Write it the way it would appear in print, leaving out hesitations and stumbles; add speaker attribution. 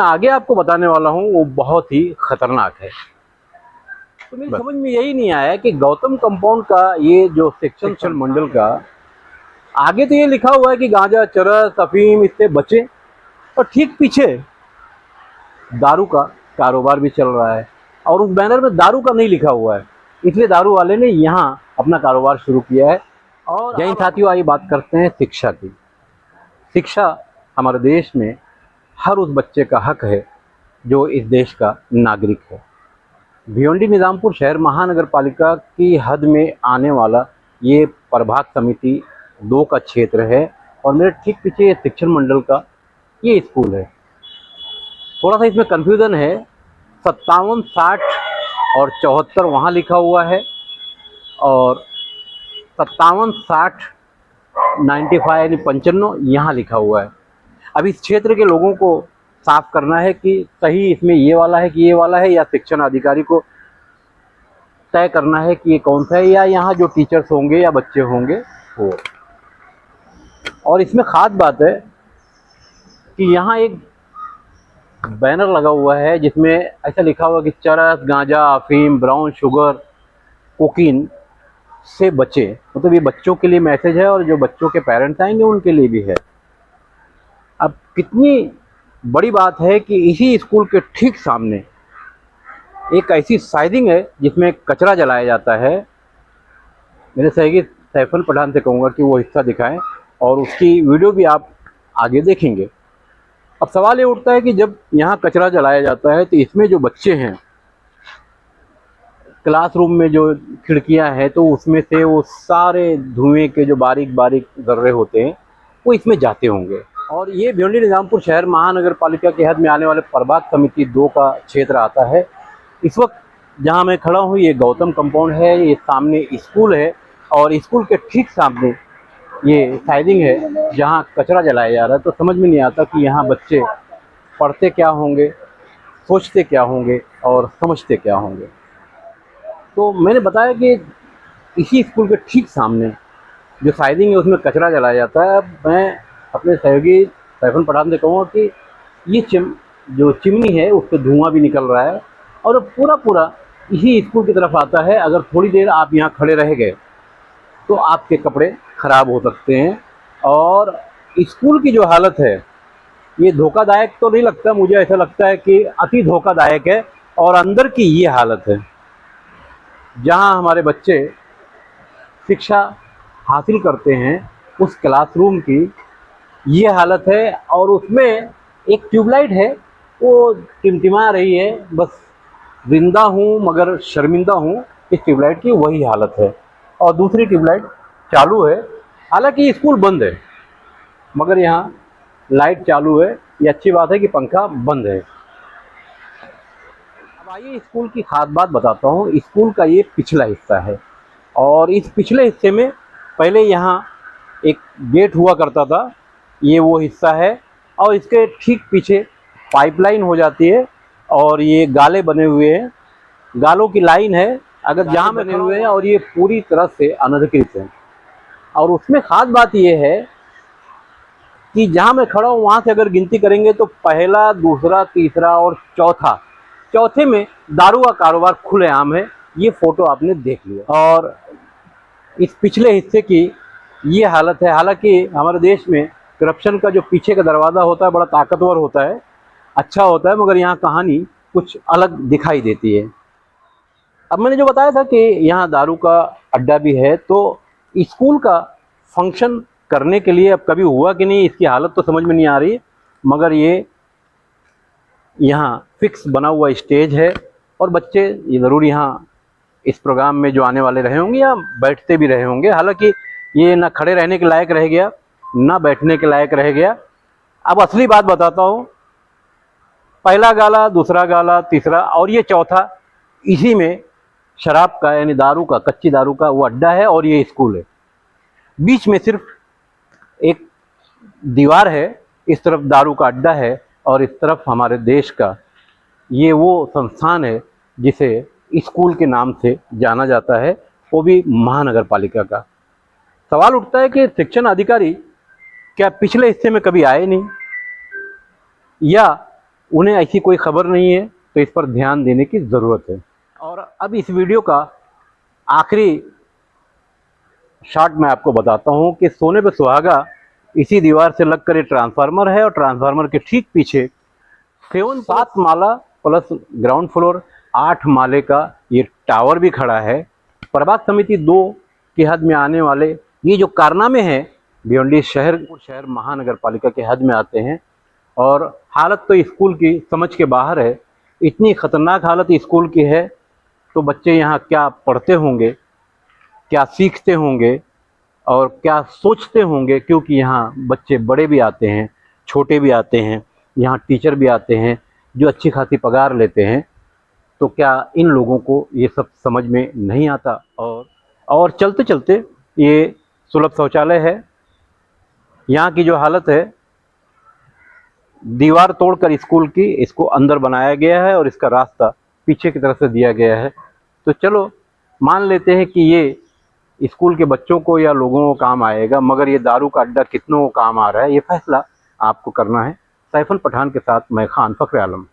Speaker 1: मैं आगे आपको बताने वाला हूँ वो बहुत ही खतरनाक है। तो मेरी समझ में यही नहीं आया कि गौतम कंपाउंड का ये जो शिक्षण मंडल का आगे तो ये लिखा हुआ है कि गांजा, चरस, अफीम इससे बचे, और ठीक पीछे दारू का कारोबार भी चल रहा है और उस बैनर में दारू का नहीं लिखा हुआ है, इसलिए दारू वाले ने यहाँ अपना कारोबार शुरू किया है। और जय साथियों, आइए बात करते हैं शिक्षा की। शिक्षा हमारे देश में हर उस बच्चे का हक है जो इस देश का नागरिक है। भिवंडी निजामपुर शहर महानगर पालिका की हद में आने वाला ये प्रभाग समिति 2 का क्षेत्र है और मेरे ठीक पीछे शिक्षण मंडल का ये स्कूल है। थोड़ा सा इसमें कन्फ्यूज़न है, 57, 60 और 74 वहाँ लिखा हुआ है और 57, 60, 95 यानी 95 यहाँ लिखा हुआ है। अब इस क्षेत्र के लोगों को साफ करना है कि सही इसमें ये वाला है कि ये वाला है, या शिक्षण अधिकारी को तय करना है कि ये कौन सा है, या यहाँ जो टीचर्स होंगे या बच्चे होंगे वो। और इसमें ख़ास बात है कि यहाँ एक बैनर लगा हुआ है जिसमें ऐसा लिखा हुआ कि चरस, गांजा, अफीम, ब्राउन शुगर, कोकीन से बचे। मतलब ये बच्चों के लिए मैसेज है और जो बच्चों के पेरेंट्स आएंगे उनके लिए भी है। अब कितनी बड़ी बात है कि इसी स्कूल के ठीक सामने एक ऐसी साइडिंग है जिसमें कचरा जलाया जाता है। मेरे सहयोगी सैफुल पठान से कहूँगा कि वो हिस्सा दिखाएं और उसकी वीडियो भी आप आगे देखेंगे। अब सवाल ये उठता है कि जब यहाँ कचरा जलाया जाता है तो इसमें जो बच्चे हैं, क्लासरूम में जो खिड़कियाँ हैं, तो उसमें से वो सारे धुएं के जो बारीक बारीक जर्रे होते हैं वो इसमें जाते होंगे। और ये भिवंडी निजामपुर शहर महानगर पालिका के हद में आने वाले प्रभाग समिति 2 का क्षेत्र आता है। इस वक्त जहाँ मैं खड़ा हूँ ये गौतम कंपाउंड है, ये सामने स्कूल है और स्कूल के ठीक सामने ये साइडिंग है जहाँ कचरा जलाया जा रहा है। तो समझ में नहीं आता कि यहाँ बच्चे पढ़ते क्या होंगे, सोचते क्या होंगे और समझते क्या होंगे। तो मैंने बताया कि इसी स्कूल के ठीक सामने जो साइडिंग है उसमें कचरा जलाया जाता है। अब मैं अपने सहयोगी सैफुल पठान से कहूँगा कि ये जो चिमनी है उससे धुआं भी निकल रहा है और पूरा इसी स्कूल की तरफ आता है। अगर थोड़ी देर आप यहाँ खड़े रह गए तो आपके कपड़े ख़राब हो सकते हैं। और स्कूल की जो हालत है ये धोखादायक तो नहीं लगता, मुझे ऐसा लगता है कि अति धोखादायक है। और अंदर की ये हालत है जहाँ हमारे बच्चे शिक्षा हासिल करते हैं, उस क्लासरूम की ये हालत है। और उसमें एक ट्यूबलाइट है वो टिमटिमा रही है, बस जिंदा हूँ मगर शर्मिंदा हूँ, इस ट्यूबलाइट की वही हालत है। और दूसरी ट्यूबलाइट चालू है, हालांकि स्कूल बंद है मगर यहाँ लाइट चालू है। ये अच्छी बात है कि पंखा बंद है। अब आइए स्कूल की खास बात बताता हूँ। स्कूल का ये पिछला हिस्सा है और इस पिछले हिस्से में पहले यहाँ एक गेट हुआ करता था, ये वो हिस्सा है। और इसके ठीक पीछे पाइपलाइन हो जाती है और ये गाले बने हुए हैं, गालों की लाइन है अगर जहाँ बने हुए हैं, और ये पूरी तरह से अनधिकृत है। और उसमें ख़ास बात ये है कि जहाँ मैं खड़ा हूँ वहाँ से अगर गिनती करेंगे तो पहला, दूसरा, तीसरा और चौथे में दारू का कारोबार खुलेआम है। ये फ़ोटो आपने देख लिया। और इस पिछले हिस्से की ये हालत है। हालांकि हमारे देश में करप्शन का जो पीछे का दरवाज़ा होता है बड़ा ताकतवर होता है, अच्छा होता है, मगर यहाँ कहानी कुछ अलग दिखाई देती है। अब मैंने जो बताया था कि यहाँ दारू का अड्डा भी है, तो स्कूल का फंक्शन करने के लिए अब कभी हुआ कि नहीं इसकी हालत तो समझ में नहीं आ रही, मगर ये यहाँ फिक्स बना हुआ स्टेज है और बच्चे ये ज़रूर यहाँ इस प्रोग्राम में जो आने वाले रहे होंगे या बैठते भी रहे होंगे। हालांकि ये ना खड़े रहने के लायक रह गया ना बैठने के लायक रह गया। अब असली बात बताता हूँ, पहला गाला, दूसरा गाला, तीसरा और ये चौथा, इसी में शराब का यानी दारू का, कच्ची दारू का वो अड्डा है और ये स्कूल है। बीच में सिर्फ एक दीवार है, इस तरफ दारू का अड्डा है और इस तरफ हमारे देश का ये वो संस्थान है जिसे स्कूल के नाम से जाना जाता है, वो भी महानगर पालिका का। सवाल उठता है कि शिक्षण अधिकारी क्या पिछले हिस्से में कभी आए नहीं, या उन्हें ऐसी कोई खबर नहीं है, तो इस पर ध्यान देने की ज़रूरत है। और अब इस वीडियो का आखिरी शॉट मैं आपको बताता हूँ कि सोने पे सुहागा इसी दीवार से लगकर ये ट्रांसफार्मर है, और ट्रांसफार्मर के ठीक पीछे 7 माला प्लस ग्राउंड फ्लोर 8 माले का ये टावर भी खड़ा है। प्रभाग समिति 2 की हद में आने वाले ये जो कारनामे हैं भिवंडी शहर महानगर पालिका के हद में आते हैं, और हालत तो स्कूल की समझ के बाहर है। इतनी ख़तरनाक हालत स्कूल की है, तो बच्चे यहाँ क्या पढ़ते होंगे, क्या सीखते होंगे और क्या सोचते होंगे, क्योंकि यहाँ बच्चे बड़े भी आते हैं, छोटे भी आते हैं, यहाँ टीचर भी आते हैं जो अच्छी खासी पगार लेते हैं। तो क्या इन लोगों को ये सब समझ में नहीं आता? और चलते चलते ये सुलभ शौचालय है। यहाँ की जो हालत है, दीवार तोड़कर स्कूल की इसको अंदर बनाया गया है और इसका रास्ता पीछे की तरफ से दिया गया है। तो चलो मान लेते हैं कि ये स्कूल के बच्चों को या लोगों को काम आएगा, मगर ये दारू का अड्डा कितनों को काम आ रहा है, ये फैसला आपको करना है। सैफुल पठान के साथ मैं खान फखर आलम।